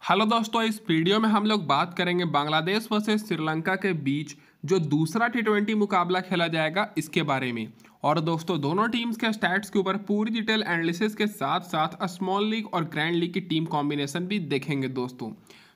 Hello दोस्तों, इस video में हम लोग बात करेंगे बांग्लादेश वर्सेस श्रीलंका के बीच जो दूसरा टी20 मुकाबला खेला जाएगा इसके बारे में। और दोस्तों, दोनों टीम्स के स्टैट्स के ऊपर पूरी डिटेल एनालिसिस के साथ साथ स्मॉल लीग और ग्रैंड लीग की टीम कॉम्बिनेशन भी देखेंगे दोस्तों।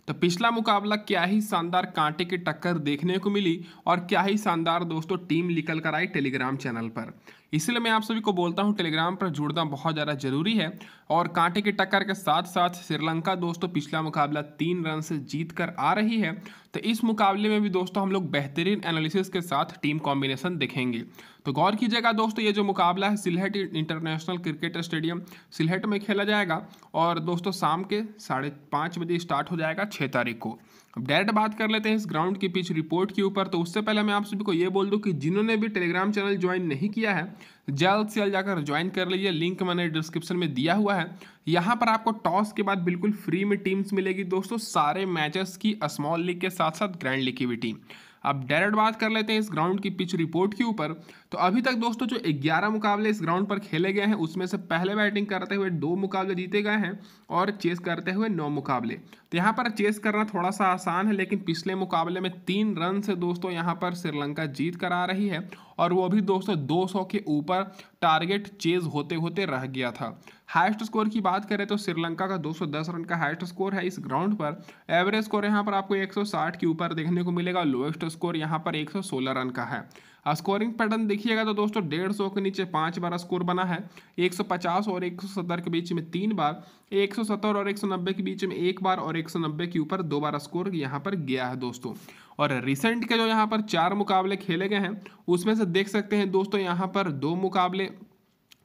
तो पिछला मुकाबला क्या ही शानदार कांटे की टक्कर देखने को मिली और क्या ही शानदार दोस्तों टीम निकल कर आई टेलीग्राम चैनल पर। इसलिए मैं आप सभी को बोलता हूं टेलीग्राम पर जुड़ना बहुत ज़्यादा जरूरी है। और कांटे की टक्कर के साथ साथ श्रीलंका दोस्तों पिछला मुकाबला 3 रन से जीत कर आ रही है। तो इस मुकाबले में भी दोस्तों हम लोग बेहतरीन एनालिसिस के साथ टीम कॉम्बिनेशन देखेंगे। तो गौर कीजिएगा दोस्तों, ये जो मुकाबला है Sylhet international cricket stadium Sylhet में खेला जाएगा और दोस्तों शाम के 5:30 बजे स्टार्ट हो जाएगा 6 तारीख को। अब डायरेक्ट बात कर लेते हैं इस ग्राउंड की पिच रिपोर्ट के ऊपर। तो उससे पहले मैं आप सभी को ये बोल दूं कि जिन्होंने भी टेलीग्राम चैनल ज्वाइन नहीं किया है जल्द से जल्द जाकर ज्वाइन कर लीजिए, लिंक मैंने डिस्क्रिप्शन में दिया हुआ है। यहाँ पर आपको टॉस के बाद बिल्कुल फ्री में टीम्स मिलेगी दोस्तों, सारे मैचेस की स्मॉल लीग के साथ साथ ग्रैंड लीग की भी टीम। अब डायरेक्ट बात कर लेते हैं इस ग्राउंड की पिच रिपोर्ट के ऊपर। तो अभी तक दोस्तों जो 11 मुकाबले इस ग्राउंड पर खेले गए हैं उसमें से पहले बैटिंग करते हुए 2 मुकाबले जीते गए हैं और चेस करते हुए 9 मुकाबले। तो यहाँ पर चेस करना थोड़ा सा आसान है, लेकिन पिछले मुकाबले में 3 रन से दोस्तों यहाँ पर श्रीलंका जीत कर आ रही है और वो भी दोस्तों 200 के ऊपर टारगेट चेज होते होते रह गया था। हाईएस्ट स्कोर की बात करें तो श्रीलंका का 210 रन का हाईएस्ट स्कोर है इस ग्राउंड पर। एवरेज स्कोर यहाँ पर आपको 160 के ऊपर देखने को मिलेगा। लोएस्ट स्कोर यहाँ पर 116 रन का है। स्कोरिंग पैटर्न देखिएगा तो दोस्तों 150 के नीचे 5 बार स्कोर बना है, 150 और 170 के बीच में 3 बार, 170 और 190 के बीच में 1 बार और 190 के ऊपर 2 बार स्कोर यहाँ पर गया है दोस्तों। और रिसेंट के जो यहाँ पर 4 मुकाबले खेले गए हैं उसमें से देख सकते हैं दोस्तों यहाँ पर 2 मुकाबले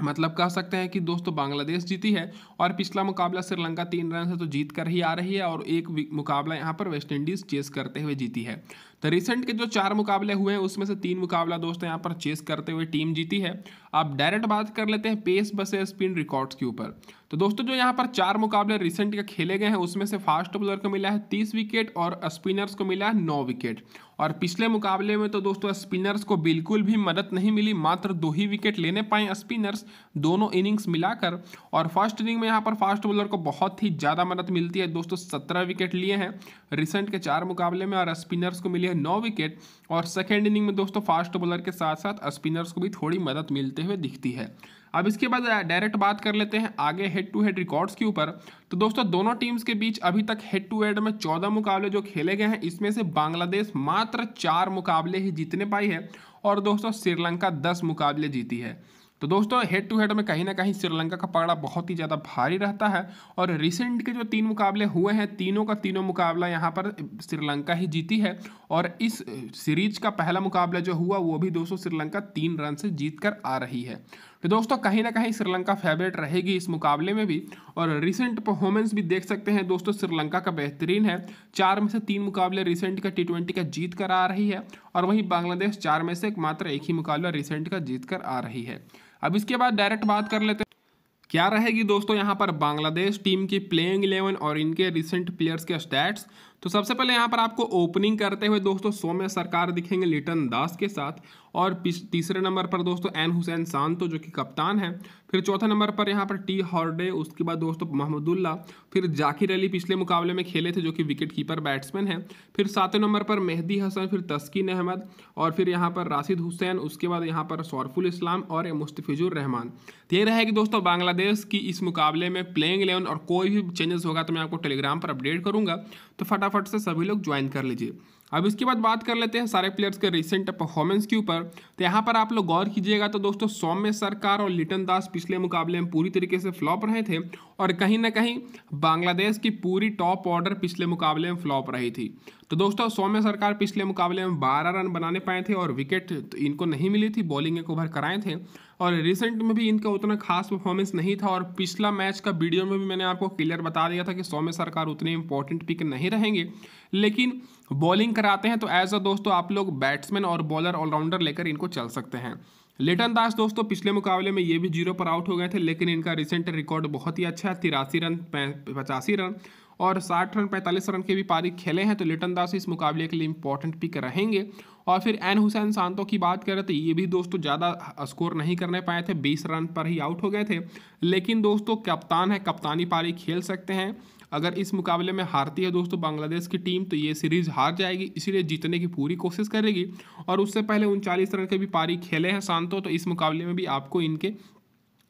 मतलब कह सकते हैं कि दोस्तों बांग्लादेश जीती है और पिछला मुकाबला श्रीलंका 3 रन से तो जीत कर ही आ रही है और एक मुकाबला यहाँ पर वेस्ट इंडीज चेस करते हुए जीती है। तो रिसेंट के जो 4 मुकाबले हुए हैं उसमें से 3 मुकाबला दोस्तों यहाँ पर चेस करते हुए टीम जीती है। अब डायरेक्ट बात कर लेते हैं पेस बसे स्पिन रिकॉर्ड्स के ऊपर। तो दोस्तों जो यहाँ पर 4 मुकाबले रिसेंट के खेले गए हैं उसमें से फास्ट बॉलर को मिला है 30 विकेट और स्पिनर्स को मिला है 9 विकेट। और पिछले मुकाबले में तो दोस्तों स्पिनर्स को बिल्कुल भी मदद नहीं मिली, मात्र 2 ही विकेट लेने पाए स्पिनर्स दोनों इनिंग्स मिलाकर। और फर्स्ट इनिंग में यहाँ पर फास्ट बॉलर को बहुत ही ज़्यादा मदद मिलती है दोस्तों, 17 विकेट लिए हैं रिसेंट के 4 मुकाबले में और स्पिनर्स को मिली है 9 विकेट। और सेकेंड इनिंग में दोस्तों फास्ट बॉलर के साथ साथ स्पिनर्स को भी थोड़ी मदद मिलते हुए दिखती है। अब इसके बाद डायरेक्ट बात कर लेते हैं आगे हेड टू हेड रिकॉर्ड्स के ऊपर। तो दोस्तों दोनों टीम्स के बीच अभी तक हेड टू हेड में 14 मुकाबले जो खेले गए हैं इसमें से बांग्लादेश मात्र 4 मुकाबले ही जीतने पाई है और दोस्तों श्रीलंका 10 मुकाबले जीती है। तो दोस्तों हेड टू हेड में कहीं ना कहीं श्रीलंका का पकड़ा बहुत ही ज़्यादा भारी रहता है। और रिसेंट के जो 3 मुकाबले हुए हैं तीनों का तीनों मुकाबला यहाँ पर श्रीलंका ही जीती है। और इस सीरीज का पहला मुकाबला जो हुआ वो भी दोस्तों श्रीलंका 3 रन से जीत कर आ रही है। तो दोस्तों कहीं ना कहीं श्रीलंका फेवरेट रहेगी इस मुकाबले में भी। और रिसेंट परफॉर्मेंस भी देख सकते हैं दोस्तों श्रीलंका का बेहतरीन है। 4 में से 3 मुकाबले रिसेंट का टी20 का जीत कर आ रही है और वहीं बांग्लादेश 4 में से मात्र एक ही मुकाबला रिसेंट का जीत कर आ रही है। अब इसके बाद डायरेक्ट बात कर लेते हैं क्या रहेगी दोस्तों यहाँ पर बांग्लादेश टीम की प्लेइंग 11 और इनके रिसेंट प्लेयर्स के स्टैट्स। तो सबसे पहले यहाँ पर आपको ओपनिंग करते हुए दोस्तों सौम्य सरकार दिखेंगे लिटन दास के साथ। और तीसरे नंबर पर दोस्तों एन हुसैन सांतो जो कि कप्तान है। फिर चौथे नंबर पर यहाँ पर टी हॉर्डे, उसके बाद दोस्तों महमूदुल्ला, फिर जाकिर अली पिछले मुकाबले में खेले थे जो कि विकेट कीपर बैट्समैन है। फिर 7वें नंबर पर मेहदी हसन, फिर तस्कीन अहमद और फिर यहाँ पर राशिद हुसैन, उसके बाद यहाँ पर सौरफुल इस्लाम और मुस्तफिजुर रहमान। तो ये रहेगी दोस्तों बांग्लादेश की इस मुकाबले में प्लेइंग 11। और कोई भी चेंजेस होगा तो मैं आपको टेलीग्राम पर अपडेट करूंगा, तो फटाफट से सभी लोग ज्वाइन कर लीजिए। अब इसके बाद बात कर लेते हैं सारे प्लेयर्स के रिसेंट परफॉर्मेंस के ऊपर। तो यहाँ पर आप लोग गौर कीजिएगा तो दोस्तों सौम्य सरकार और लिटन दास पिछले मुकाबले में पूरी तरीके से फ्लॉप रहे थे और कहीं ना कहीं बांग्लादेश की पूरी टॉप ऑर्डर पिछले मुकाबले में फ्लॉप रही थी। तो दोस्तों सौम्य सरकार पिछले मुकाबले में 12 रन बनाने पाए थे और विकेट तो इनको नहीं मिली थी, बॉलिंग एक ओवर कराए थे। और रिसेंट में भी इनका उतना खास परफॉर्मेंस नहीं था और पिछला मैच का वीडियो में भी मैंने आपको क्लियर बता दिया था कि सौम्य सरकार उतने इंपॉर्टेंट पिक नहीं रहेंगे, लेकिन बॉलिंग कराते हैं तो एज अ दोस्तों आप लोग बैट्समैन और बॉलर ऑलराउंडर लेकर इनको चल सकते हैं। लिटन दास दोस्तों पिछले मुकाबले में ये भी 0 पर आउट हो गए थे, लेकिन इनका रिसेंट रिकॉर्ड बहुत ही अच्छा है, 83 रन 85 रन और 60 रन 45 रन के भी पारी खेले हैं। तो लिटन दास इस मुकाबले के लिए इंपॉर्टेंट पिक रहेंगे। और फिर एन हुसैन सांतो की बात करें तो ये भी दोस्तों ज़्यादा स्कोर नहीं करने पाए थे, 20 रन पर ही आउट हो गए थे, लेकिन दोस्तों कप्तान है, कप्तानी पारी खेल सकते हैं। अगर इस मुकाबले में हारती है दोस्तों बांग्लादेश की टीम तो ये सीरीज़ हार जाएगी, इसीलिए जीतने की पूरी कोशिश करेगी। और उससे पहले 39 रन के भी पारी खेले हैं सांतो, तो इस मुकाबले में भी आपको इनके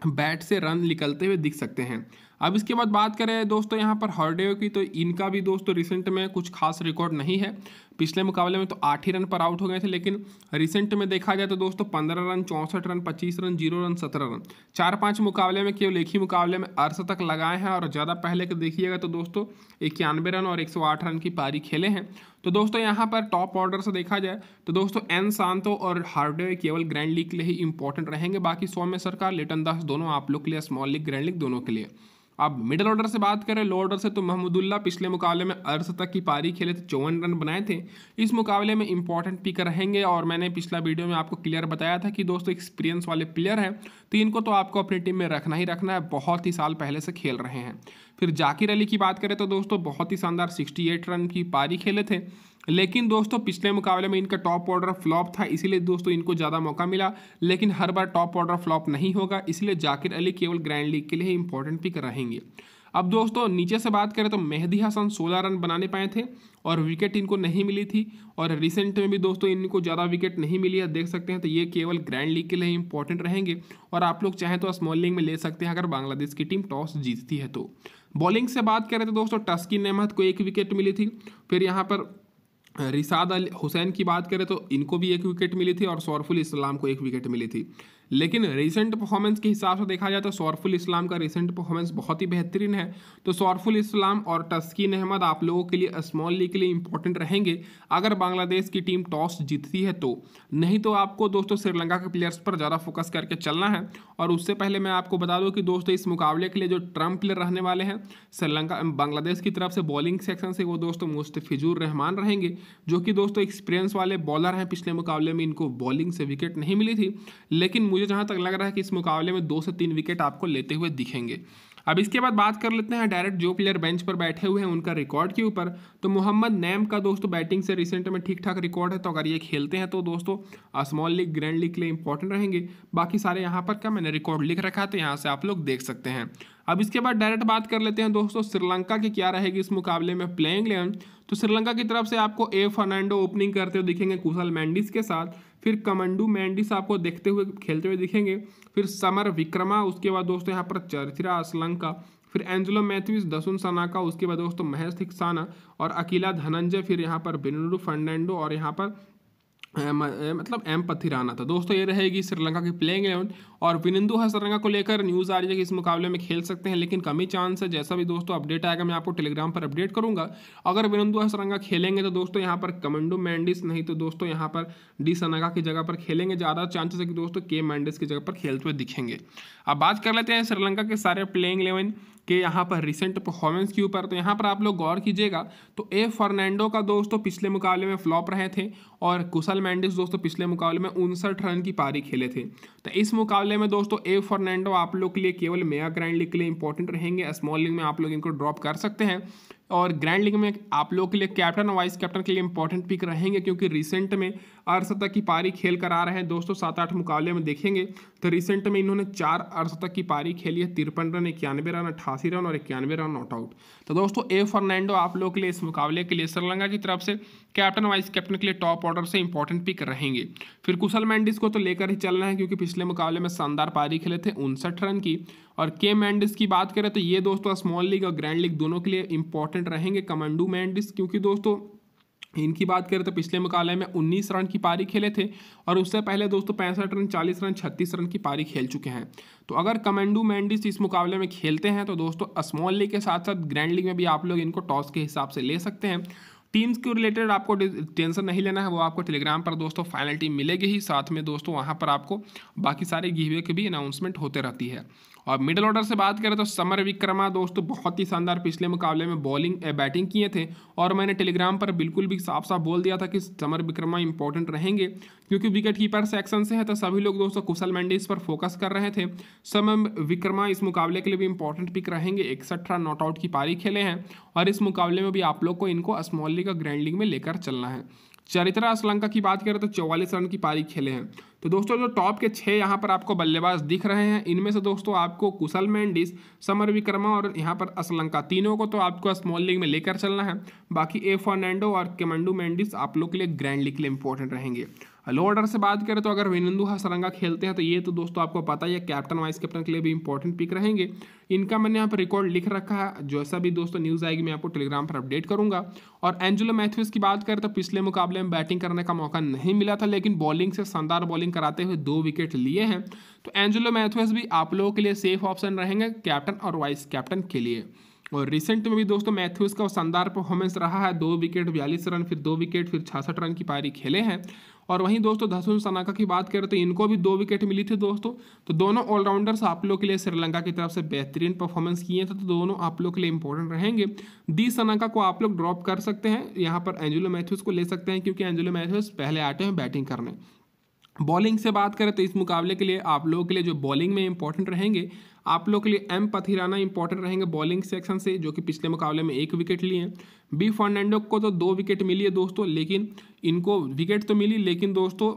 बैट से रन निकलते हुए दिख सकते हैं। अब इसके बाद बात करें दोस्तों यहाँ पर हार्डेव की, तो इनका भी दोस्तों रिसेंट में कुछ खास रिकॉर्ड नहीं है। पिछले मुकाबले में तो 8 ही रन पर आउट हो गए थे, लेकिन रिसेंट में देखा जाए तो दोस्तों 15 run, 64 run, 25 run, 0 run, 17 run, 4-5 मुकाबले में केवल एक ही मुकाबले में अर्धशतक लगाए हैं। और ज़्यादा पहले के देखिएगा तो दोस्तों 91 रन और 108 रन की पारी खेले हैं। तो दोस्तों यहाँ पर टॉप ऑर्डर से देखा जाए तो दोस्तों एन सांतो और हार्डेव केवल ग्रैंड लीग के लिए ही इंपॉर्टेंट रहेंगे, बाकी सौम्य सरकार, लिटन दास दोनों आप लोग के लिए, स्मॉल लीग, ग्रैंड लीग दोनों के लिए। अब मिडिल ऑर्डर से बात करें, लो ऑर्डर से तो महमूदुल्लाह पिछले मुकाबले में अर्धशतक की पारी खेले थे, 54 रन बनाए थे। इस मुकाबले में इंपॉर्टेंट पिक रहेंगे और मैंने पिछला वीडियो में आपको क्लियर बताया था कि दोस्तों एक्सपीरियंस वाले प्लेयर हैं तो इनको तो आपको अपनी टीम में रखना ही रखना है, बहुत ही साल पहले से खेल रहे हैं। फिर जाकिर अली की बात करें तो दोस्तों बहुत ही शानदार 68 रन की पारी खेले थे, लेकिन दोस्तों पिछले मुकाबले में इनका टॉप ऑर्डर फ्लॉप था, इसीलिए दोस्तों इनको ज़्यादा मौका मिला। लेकिन हर बार टॉप ऑर्डर फ्लॉप नहीं होगा, इसलिए जाकिर अली केवल ग्रैंड लीग के लिए इंपॉर्टेंट पिक रहेंगे। अब दोस्तों नीचे से बात करें तो मेहदी हसन 16 रन बनाने पाए थे और विकेट इनको नहीं मिली थी, और रिसेंट में भी दोस्तों इनको ज़्यादा विकेट नहीं मिली है, देख सकते हैं। तो ये केवल ग्रैंड लीग के लिए इंपॉर्टेंट रहेंगे और आप लोग चाहें तो स्मॉल लीग में ले सकते हैं अगर बांग्लादेश की टीम टॉस जीतती है तो। बॉलिंग से बात करें तो दोस्तों तस्किन अहमद को 1 विकेट मिली थी। फिर यहाँ पर रिसाद अली हुसैन की बात करें तो इनको भी 1 विकेट मिली थी और सौरफुल इस्लाम को 1 विकेट मिली थी। लेकिन रिसेंट परफॉर्मेंस के हिसाब से देखा जाए तो सौरफुल इस्लाम का रिसेंट परफॉर्मेंस बहुत ही बेहतरीन है, तो सौरफुल इस्लाम और तस्किन अहमद आप लोगों के लिए स्मॉल लीग के लिए इंपॉर्टेंट रहेंगे अगर बांग्लादेश की टीम टॉस जीतती है तो। नहीं तो आपको दोस्तों श्रीलंका के प्लेयर्स पर ज़्यादा फोकस करके चलना है। और उससे पहले मैं आपको बता दूं कि दोस्तों इस मुकाबले के लिए जो ट्रम्प प्लेयर रहने वाले हैं श्रीलंका बांग्लादेश की तरफ से बॉलिंग सेक्शन से, वो दोस्तों मुस्तफिजुर रहमान रहेंगे, जो कि दोस्तों एक्सपीरियंस वाले बॉलर हैं। पिछले मुकाबले में इनको बॉलिंग से विकेट नहीं मिली थी, लेकिन मुझे जहाँ तक लग रहा है कि इस मुकाबले में 2 से 3 विकेट आपको लेते हुए दिखेंगे। अब इसके बाद बात कर लेते हैं डायरेक्ट जो प्लेयर बेंच पर बैठे हुए हैं उनका रिकॉर्ड के ऊपर। तो मोहम्मद नैम का दोस्तों बैटिंग से रिसेंट में ठीक ठाक रिकॉर्ड है, तो अगर ये खेलते हैं तो दोस्तों स्मॉल लीग, ग्रैंड लीग के लिए इंपॉर्टेंट रहेंगे। बाकी सारे यहाँ पर क्या मैंने रिकॉर्ड लिख रखा है, तो यहाँ से आप लोग देख सकते हैं। अब इसके बाद डायरेक्ट बात कर लेते हैं दोस्तों श्रीलंका की क्या रहेगी इस मुकाबले में प्लेइंग 11। तो श्रीलंका की तरफ से आपको ए फर्नांडो ओपनिंग करते हुए दिखेंगे कुशल मेंडिस के साथ, फिर कमंडू मेंडिस आपको देखते हुए खेलते हुए दिखेंगे, फिर समर विक्रमा, उसके बाद दोस्तों यहाँ पर चरचिरा असलंका, फिर एंजेलो मैथ्यूज, दसुन सनाका, उसके बाद दोस्तों महेश थिक्साना और अकीला धनंजय, फिर यहाँ पर बेनुडू फर्नांडो और यहाँ पर मतलब एम पथिराना। तो दोस्तों ये रहेगी श्रीलंका की प्लेइंग 11। और विनिंदु हसरंगा को लेकर न्यूज़ आ रही है कि इस मुकाबले में खेल सकते हैं, लेकिन कम ही चांस है। जैसा भी दोस्तों अपडेट आएगा मैं आपको टेलीग्राम पर अपडेट करूंगा। अगर विनिंदु हसरंगा खेलेंगे तो दोस्तों यहाँ पर कमंडो मैंडिस, नहीं तो दोस्तों यहाँ पर डी सनागा की जगह पर खेलेंगे। ज़्यादा चांसेस है कि दोस्तों के मैंडिस की जगह पर खेलते हुए दिखेंगे। अब बात कर लेते हैं श्रीलंका के सारे प्लेइंग 11 के यहाँ पर रिसेंट परफॉर्मेंस के ऊपर। तो यहाँ पर आप लोग गौर कीजिएगा तो ए फर्नांडो का दोस्तों पिछले मुकाबले में फ्लॉप रहे थे और कुशल मेंडिस दोस्तों पिछले मुकाबले में 59 रन की पारी खेले थे। तो इस मुकाबले में दोस्तों ए फर्नांडो आप लोग के लिए केवल मेगा ग्रैंड लीग के लिए इंपॉर्टेंट रहेंगे। स्मॉल लीग में आप लोग इनको ड्रॉप कर सकते हैं और ग्रैंड लीग में आप लोग के लिए कैप्टन और वाइस कैप्टन के लिए इंपॉर्टेंट पिक रहेंगे, क्योंकि रिसेंट में अर्धशतक की पारी खेल कर आ रहे हैं दोस्तों। 7-8 मुकाबले में देखेंगे तो रिसेंट में इन्होंने 4 अर्धशतक की पारी खेली है, 53 रन, 91 रन, 88 रन और 91 रन नॉट आउट। तो दोस्तों ए फर्नांडो आप लोग के लिए इस मुकाबले के लिए श्रीलंका की तरफ से कैप्टन वाइस कैप्टन के लिए टॉप ऑर्डर से इंपॉर्टेंट पिक रहेंगे। फिर कुशल मेंडिस को तो लेकर ही चलना है, क्योंकि पिछले मुकाबले में शानदार पारी खेले थे 59 रन की। और के मेंडिस की बात करें तो ये दोस्तों स्मॉल लीग और ग्रैंड लीग दोनों के लिए इंपॉर्टेंट रहेंगे। कमांडू मेंडिस, क्योंकि दोस्तों इनकी बात करें तो पिछले मुकाबले में 19 रन की पारी खेले थे और उससे पहले दोस्तों 65 रन, 40 रन, 36 रन की पारी खेल चुके हैं। तो अगर कमांडू मेंडिस इस मुकाबले में खेलते हैं तो दोस्तों स्मॉल लीग के साथ साथ ग्रैंड लीग में भी आप लोग इनको टॉस के हिसाब से ले सकते हैं। टीम्स के रिलेटेड आपको टेंशन नहीं लेना है, वो आपको टेलीग्राम पर दोस्तों फाइनल टीम मिलेगी ही, साथ में दोस्तों वहाँ पर आपको बाकी सारे गिवे के भी अनाउंसमेंट होते रहती है। और मिडिल ऑर्डर से बात करें तो समर विक्रमा दोस्तों बहुत ही शानदार पिछले मुकाबले में बैटिंग किए थे और मैंने टेलीग्राम पर बिल्कुल भी साफ साफ बोल दिया था कि समर विक्रमा इंपॉर्टेंट रहेंगे, क्योंकि विकेट कीपर सेक्शन से है तो सभी लोग दोस्तों कुशल मेंडिस पर फोकस कर रहे थे। समर विक्रमा इस मुकाबले के लिए भी इंपॉर्टेंट पिक रहेंगे। 61 रन नॉट आउट की पारी खेले हैं और इस मुकाबले में भी आप लोग को इनको स्मॉल लीग और ग्रैंड लीग में लेकर चलना है। चरित्रा असलंका की बात करें तो 44 रन की पारी खेले हैं। तो दोस्तों जो टॉप के 6 यहाँ पर आपको बल्लेबाज दिख रहे हैं, इनमें से दोस्तों आपको कुशल मेंडिस, समर विक्रमा और यहाँ पर असलंका, तीनों को तो आपको स्मॉल लीग में लेकर चलना है। बाकी ए फर्नांडो और केमंडू मेंडिस आप लोग के लिए ग्रैंड लीग के लिए इंपॉर्टेंट रहेंगे। लो ऑर्डर से बात करें तो अगर विनिंदु हसरंगा खेलते हैं तो ये तो दोस्तों आपको पता ही है कैप्टन वाइस कैप्टन के लिए भी इंपॉर्टेंट पिक रहेंगे। इनका मैंने यहाँ पर रिकॉर्ड लिख रखा है, जैसा भी दोस्तों न्यूज़ आएगी मैं आपको टेलीग्राम पर अपडेट करूंगा। और एंजेलो मैथ्यूज की बात करें तो पिछले मुकाबले में बैटिंग करने का मौका नहीं मिला था, लेकिन बॉलिंग से शानदार बॉलिंग कराते हुए 2 विकेट लिए हैं। तो एंजेलो मैथ्यूज भी आप लोगों के लिए सेफ ऑप्शन रहेंगे कैप्टन और वाइस कैप्टन के लिए। और रिसेंट में भी दोस्तों मैथ्यूज का शानदार परफॉर्मेंस रहा है, 2 विकेट 42 रन, फिर 2 विकेट फिर 66 रन की पारी खेले हैं। और वहीं दोस्तों धसुन सनाका की बात करें तो इनको भी 2 विकेट मिली थी दोस्तों। तो दोनों ऑलराउंडर्स आप लोग के लिए श्रीलंका की तरफ से बेहतरीन परफॉर्मेंस किए थे, तो दोनों आप लोग के लिए इंपॉर्टेंट रहेंगे। दी सनाका को आप लोग ड्रॉप कर सकते हैं, यहाँ पर एंजेलो मैथ्यूज को ले सकते हैं क्योंकि एंजेलो मैथ्यूज पहले आते हैं बैटिंग करने। बॉलिंग से बात करें तो इस मुकाबले के लिए आप लोगों के लिए जो बॉलिंग में इंपॉर्टेंट रहेंगे, आप लोग के लिए एम पथिराना इंपॉर्टेंट रहेंगे बॉलिंग सेक्शन से, जो कि पिछले मुकाबले में 1 विकेट लिए हैं। बी फर्नांडो को तो 2 विकेट मिली है दोस्तों, लेकिन इनको विकेट तो मिली, लेकिन दोस्तों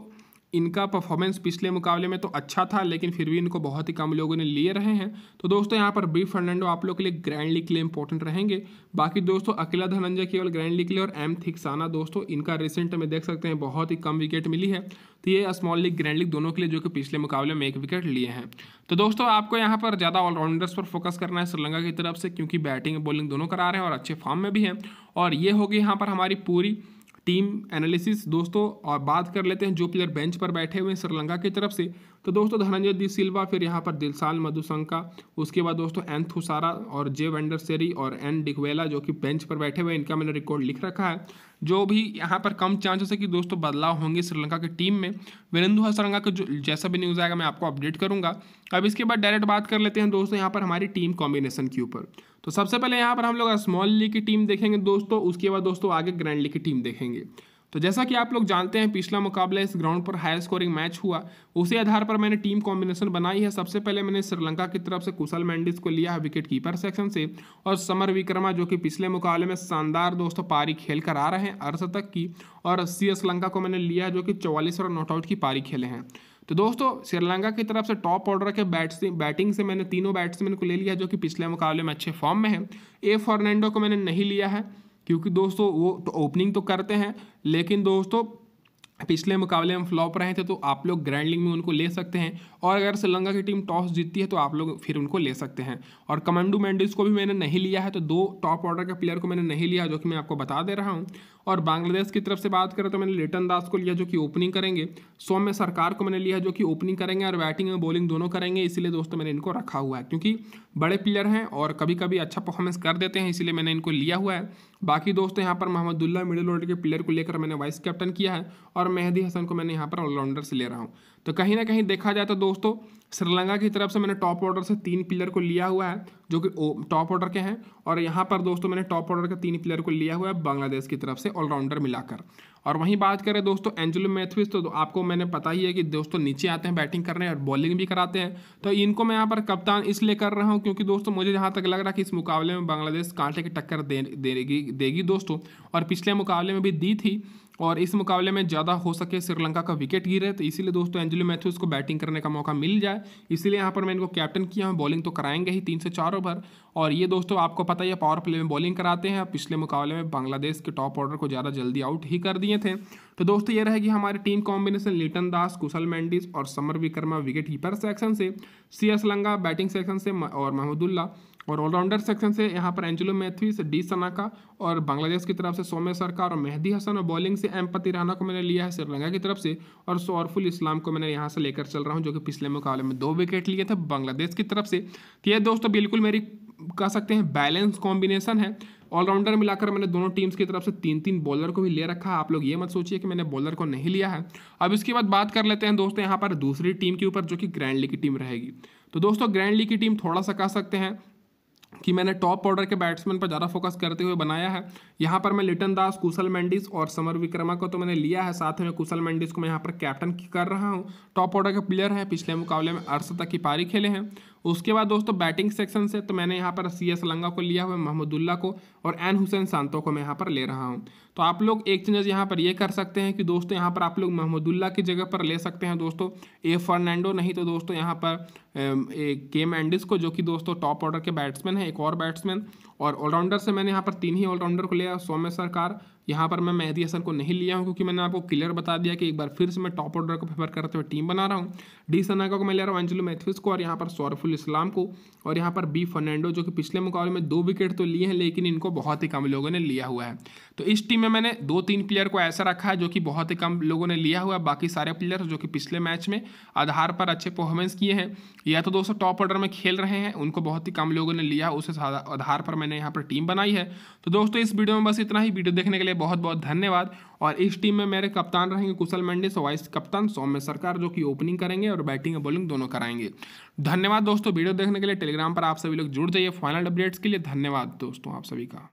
इनका परफॉर्मेंस पिछले मुकाबले में तो अच्छा था, लेकिन फिर भी इनको बहुत ही कम लोगों ने लिए रहे हैं। तो दोस्तों यहाँ पर बी फर्नांडो आप लोग के लिए ग्रैंड लीग के लिए इंपॉर्टेंट रहेंगे। बाकी दोस्तों अकेला धनंजय केवल ग्रैंड लीग के लिए, और एम थिक्साना दोस्तों इनका रिसेंट में देख सकते हैं बहुत ही कम विकेट मिली है। तो ये स्मॉल लीग ग्रैंड लीग दोनों के लिए, जो कि पिछले मुकाबले में 1 विकेट लिए हैं। तो दोस्तों आपको यहाँ पर ज़्यादा ऑलराउंडर्स पर फोकस करना है श्रीलंका की तरफ से, क्योंकि बैटिंग बॉलिंग दोनों करा रहे हैं और अच्छे फॉर्म में भी हैं। और ये होगी यहाँ पर हमारी पूरी टीम एनालिसिस दोस्तों। और बात कर लेते हैं जो प्लेयर बेंच पर बैठे हुए हैं श्रीलंका की तरफ से। तो दोस्तों धनंजय डी सिल्वा, फिर यहाँ पर दिलशान मधुशंका, उसके बाद दोस्तों एन थुसारा और जे वेंडरसेरी और एन डिकवेला जो कि बेंच पर बैठे हुए हैं, इनका मैंने रिकॉर्ड लिख रखा है। जो भी यहाँ पर कम चांसेस है कि दोस्तों बदलाव होंगे श्रीलंका की टीम में। विनिंदु हसरंगा का जो जैसा भी न्यूज़ आएगा मैं आपको अपडेट करूंगा। अब इसके बाद डायरेक्ट बात कर लेते हैं दोस्तों यहाँ पर हमारी टीम कॉम्बिनेशन के ऊपर। तो सबसे पहले यहाँ पर हम लोग स्मॉल लीग की टीम देखेंगे दोस्तों, उसके बाद दोस्तों आगे ग्रैंड लीग की टीम देखेंगे। तो जैसा कि आप लोग जानते हैं पिछला मुकाबला इस ग्राउंड पर हाई स्कोरिंग मैच हुआ, उसी आधार पर मैंने टीम कॉम्बिनेशन बनाई है। सबसे पहले मैंने श्रीलंका की तरफ से कुशल मेंडिस को लिया है विकेट कीपर सेक्शन से, और समर विक्रमा जो कि पिछले मुकाबले में शानदार दोस्तों पारी खेल कर आ रहे हैं अर्धशतक की, और सी श्रीलंका को मैंने लिया है जो कि 44 रन नॉट आउट की पारी खेले हैं। तो दोस्तों श्रीलंका की तरफ से टॉप ऑर्डर के बैटिंग से मैंने तीनों बैट्समैन को ले लिया जो कि पिछले मुकाबले में अच्छे फॉर्म में है। ए फर्नांडो को मैंने नहीं लिया है क्योंकि दोस्तों वो तो ओपनिंग तो करते हैं, लेकिन दोस्तों पिछले मुकाबले में फ्लॉप रहे थे, तो आप लोग ग्रैंड लीग में उनको ले सकते हैं। और अगर श्रीलंका की टीम टॉस जीतती है तो आप लोग फिर उनको ले सकते हैं। और कमांडू मेंडिस को भी मैंने नहीं लिया है, तो 2 टॉप ऑर्डर के प्लेयर को मैंने नहीं लिया जो कि मैं आपको बता दे रहा हूं। और बांग्लादेश की तरफ से बात करें तो मैंने लिटन दास को लिया जो कि ओपनिंग करेंगे, सौम्य सरकार को मैंने लिया जो कि ओपनिंग करेंगे और बैटिंग और बॉलिंग दोनों करेंगे। इसीलिए दोस्तों मैंने इनको रखा हुआ है, क्योंकि बड़े प्लेयर हैं और कभी कभी अच्छा परफॉर्मेंस कर देते हैं, इसीलिए मैंने इनको लिया हुआ है। बाकी दोस्तों यहाँ पर मोहम्मदुल्लाह मिडिल ऑर्डर के प्लेयर को लेकर मैंने वाइस कैप्टन किया है, और मेहदी हसन को मैंने यहाँ पर ऑलराउंडर से ले रहा हूँ। तो कहीं ना कहीं देखा जाए तो दोस्तों श्रीलंका की तरफ से मैंने टॉप ऑर्डर से 3 प्लेयर को लिया हुआ है जो कि टॉप ऑर्डर के हैं, और यहाँ पर दोस्तों मैंने टॉप ऑर्डर के 3 प्लेयर को लिया हुआ है बांग्लादेश की तरफ से ऑलराउंडर मिलाकर। और वहीं बात करें दोस्तों एंजेलो मैथ्यूज, तो आपको मैंने पता ही है कि दोस्तों नीचे आते हैं बैटिंग करने और बॉलिंग भी कराते हैं। तो इनको मैं यहाँ पर कप्तान इसलिए कर रहा हूँ क्योंकि दोस्तों मुझे जहाँ तक लग रहा है कि इस मुकाबले में बांग्लादेश कांटे की टक्कर देगी दोस्तों, और पिछले मुकाबले में भी दी थी। और इस मुकाबले में ज़्यादा हो सके श्रीलंका का विकेट गिरे, तो इसीलिए दोस्तों एंजेलो मैथ्यूज को बैटिंग करने का मौका मिल जाए, इसीलिए यहाँ पर मैं इनको कैप्टन किया हूँ। बॉलिंग तो कराएंगे ही 3 से 4 ओवर, और ये दोस्तों आपको पता ही है पावर प्ले में बॉलिंग कराते हैं। पिछले मुकाबले में बांग्लादेश के टॉप ऑर्डर को ज़्यादा जल्दी आउट ही कर दिए थे। तो दोस्तों ये रहेगी हमारी टीम कॉम्बिनेशन, लिटन दास, कुशल मेंडिस और summer Vikrama wicket keeper section से, सी श्रीलंका बैटिंग सेक्शन से और महमूदुल्ला, और ऑलराउंडर सेक्शन से यहाँ पर एंजेलो मैथ्यूज, डी सनाका, और बांग्लादेश की तरफ से सौम्य सरकार और मेहदी हसन, और बॉलिंग से एम पतिराना को मैंने लिया है श्रीलंका की तरफ से, और सौरफुल इस्लाम को मैंने यहाँ से लेकर चल रहा हूँ जो कि पिछले मुकाबले में 2 विकेट लिए थे बांग्लादेश की तरफ से। तो ये दोस्तों बिल्कुल मेरी कह सकते हैं बैलेंस कॉम्बिनेशन है। ऑलराउंडर मिलाकर मैंने दोनों टीम्स की तरफ से 3-3 बॉलर को भी ले रखा है, आप लोग ये मत सोचिए कि मैंने बॉलर को नहीं लिया है। अब इसके बाद बात कर लेते हैं दोस्तों यहाँ पर दूसरी टीम के ऊपर जो कि ग्रैंड लीग की टीम रहेगी। तो दोस्तों ग्रैंड लीग की टीम थोड़ा सा कह सकते हैं कि मैंने टॉप ऑर्डर के बैट्समैन पर ज़्यादा फोकस करते हुए बनाया है। यहाँ पर मैं लिटन दास, कुशल मेंडिस और समर विक्रमा को तो मैंने लिया है, साथ में कुशल मेंडिस को मैं यहाँ पर कैप्टन कर रहा हूँ। टॉप ऑर्डर के प्लेयर हैं, पिछले मुकाबले में अर्धशतक की पारी खेले हैं। उसके बाद दोस्तों बैटिंग सेक्शन से तो मैंने यहाँ पर CS लंगा को लिया हुआ है, महमूदुल्लाह को और एन हुसैन सांतो को मैं यहाँ पर ले रहा हूँ। तो आप लोग एक चीज़ यहाँ पर ये कर सकते हैं कि दोस्तों यहाँ पर आप लोग महमूदुल्लाह की जगह पर ले सकते हैं दोस्तों ए फर्नांडो, नहीं तो दोस्तों यहाँ पर के मेंडिस को, जो कि दोस्तों टॉप ऑर्डर के बैट्समैन है, एक और बैट्समैन। और ऑलराउंडर से मैंने यहाँ पर 3 ही ऑलराउंडर को लिया, सौम्य सरकार। यहाँ पर मैं मेहदी हसन को नहीं लिया हूँ क्योंकि मैंने आपको क्लियर बता दिया कि एक बार फिर से मैं टॉप ऑर्डर को फेवर करते हुए टीम बना रहा हूँ। डी सनागा को मैं ले रहा हूँ, एंजेलो मैथ्यूज को, और यहाँ पर सौरफुल इस्लाम को, और यहाँ पर बी फर्नांडो, जो कि पिछले मुकाबले में 2 विकेट तो लिए हैं लेकिन इनको बहुत ही कम लोगों ने लिया हुआ है। तो इस टीम में मैंने 2-3 प्लेयर को ऐसा रखा है जो कि बहुत ही कम लोगों ने लिया हुआ है। बाकी सारे प्लेयर जो कि पिछले मैच में आधार पर अच्छे परफॉर्मेंस किए हैं या तो दोस्तों टॉप ऑर्डर में खेल रहे हैं, उनको बहुत ही कम लोगों ने लिया, उस आधार पर मैंने यहाँ पर टीम बनाई है। तो दोस्तों इस वीडियो में बस इतना ही। वीडियो देखने के लिए बहुत बहुत धन्यवाद। और इस टीम में मेरे कप्तान रहेंगे कुशल मेंडिस, वाइस कप्तान सौम्य सरकार, जो कि ओपनिंग करेंगे और बैटिंग और बॉलिंग दोनों कराएंगे। धन्यवाद दोस्तों वीडियो देखने के लिए। टेलीग्राम पर आप सभी लोग जुड़ जाइए फाइनल अपडेट्स के लिए। धन्यवाद दोस्तों आप सभी का।